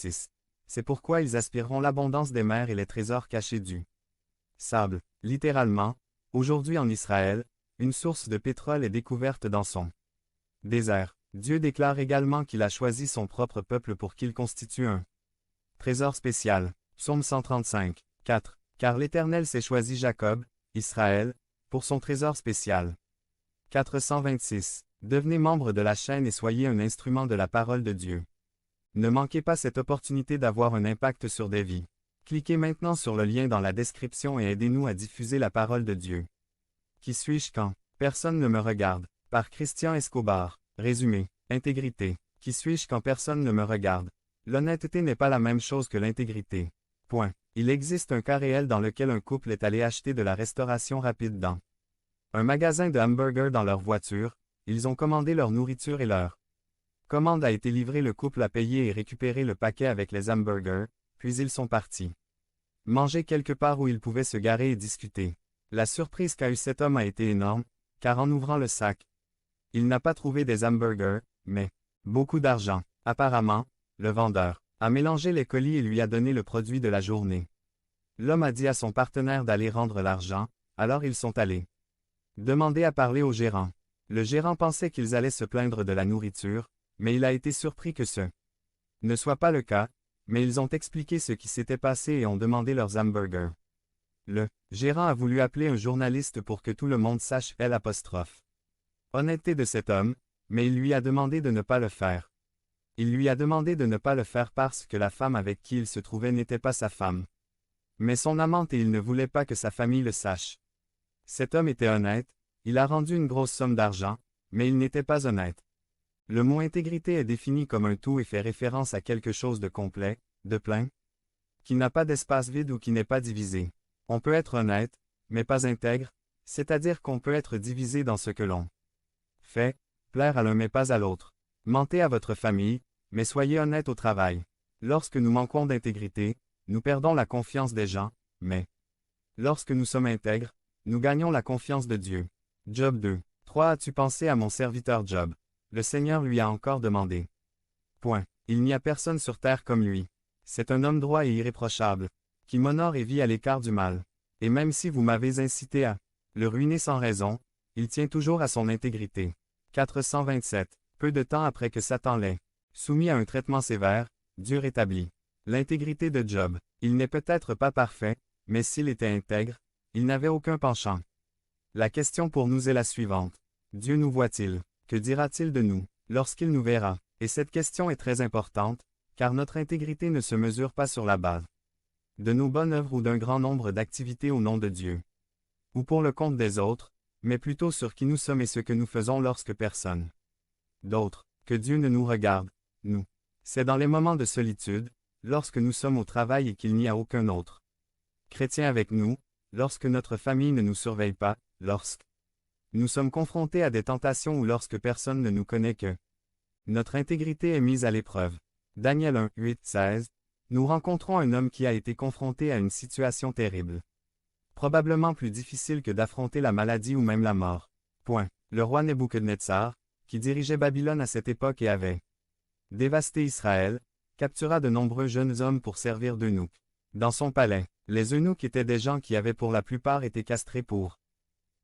justice. C'est pourquoi ils aspireront l'abondance des mers et les trésors cachés du sable. Littéralement, aujourd'hui en Israël, une source de pétrole est découverte dans son désert. Dieu déclare également qu'il a choisi son propre peuple pour qu'il constitue un trésor spécial. Psaume 135, 4. Car l'Éternel s'est choisi Jacob, Israël, pour son trésor spécial. 426. Devenez membre de la chaîne et soyez un instrument de la parole de Dieu. Ne manquez pas cette opportunité d'avoir un impact sur des vies. Cliquez maintenant sur le lien dans la description et aidez-nous à diffuser la parole de Dieu. Qui suis-je quand personne ne me regarde? Par Christian Escobar. Résumé. Intégrité. Qui suis-je quand personne ne me regarde? L'honnêteté n'est pas la même chose que l'intégrité. Point. Il existe un cas réel dans lequel un couple est allé acheter de la restauration rapide dans un magasin de hamburgers dans leur voiture. Ils ont commandé leur nourriture et leur commande a été livrée. Le couple a payé et récupéré le paquet avec les hamburgers, puis ils sont partis manger quelque part où ils pouvaient se garer et discuter. La surprise qu'a eue cet homme a été énorme, car en ouvrant le sac, il n'a pas trouvé des hamburgers, mais beaucoup d'argent. Apparemment, le vendeur a mélangé les colis et lui a donné le produit de la journée. L'homme a dit à son partenaire d'aller rendre l'argent, alors ils sont allés demander à parler au gérant. Le gérant pensait qu'ils allaient se plaindre de la nourriture, mais il a été surpris que ce ne soit pas le cas, mais ils ont expliqué ce qui s'était passé et ont demandé leurs hamburgers. Le gérant a voulu appeler un journaliste pour que tout le monde sache l'apostrophe. Honnêteté de cet homme, mais il lui a demandé de ne pas le faire. Il lui a demandé de ne pas le faire parce que la femme avec qui il se trouvait n'était pas sa femme, mais son amante et il ne voulait pas que sa famille le sache. Cet homme était honnête, il a rendu une grosse somme d'argent, mais il n'était pas honnête. Le mot intégrité est défini comme un tout et fait référence à quelque chose de complet, de plein, qui n'a pas d'espace vide ou qui n'est pas divisé. On peut être honnête, mais pas intègre, c'est-à-dire qu'on peut être divisé dans ce que l'on fait, plaire à l'un mais pas à l'autre. Mentez à votre famille, mais soyez honnête au travail. Lorsque nous manquons d'intégrité, nous perdons la confiance des gens, mais lorsque nous sommes intègres, nous gagnons la confiance de Dieu. Job 2. 3. As-tu pensé à mon serviteur Job? Le Seigneur lui a encore demandé. Point. Il n'y a personne sur terre comme lui. C'est un homme droit et irréprochable, qui m'honore et vit à l'écart du mal. Et même si vous m'avez incité à le ruiner sans raison, il tient toujours à son intégrité. 427. Peu de temps après que Satan l'ait soumis à un traitement sévère, Dieu rétablit l'intégrité de Job. Il n'est peut-être pas parfait, mais s'il était intègre, il n'avait aucun penchant. La question pour nous est la suivante. Dieu nous voit-il? Que dira-t-il de nous, lorsqu'il nous verra? Et cette question est très importante, car notre intégrité ne se mesure pas sur la base de nos bonnes œuvres ou d'un grand nombre d'activités au nom de Dieu, ou pour le compte des autres, mais plutôt sur qui nous sommes et ce que nous faisons lorsque personne d'autre que Dieu ne nous regarde, nous. C'est dans les moments de solitude, lorsque nous sommes au travail et qu'il n'y a aucun autre chrétien avec nous, lorsque notre famille ne nous surveille pas, lorsque nous sommes confrontés à des tentations ou lorsque personne ne nous connaît que notre intégrité est mise à l'épreuve. Daniel 1, 8, 16. Nous rencontrons un homme qui a été confronté à une situation terrible. Probablement plus difficile que d'affronter la maladie ou même la mort. Point. Le roi Nebuchadnezzar, qui dirigeait Babylone à cette époque et avait dévasté Israël, captura de nombreux jeunes hommes pour servir d'eunuques. Dans son palais, les eunuques étaient des gens qui avaient pour la plupart été castrés pour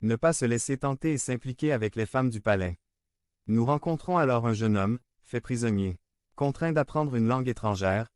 ne pas se laisser tenter et s'impliquer avec les femmes du palais. Nous rencontrons alors un jeune homme, fait prisonnier, contraint d'apprendre une langue étrangère,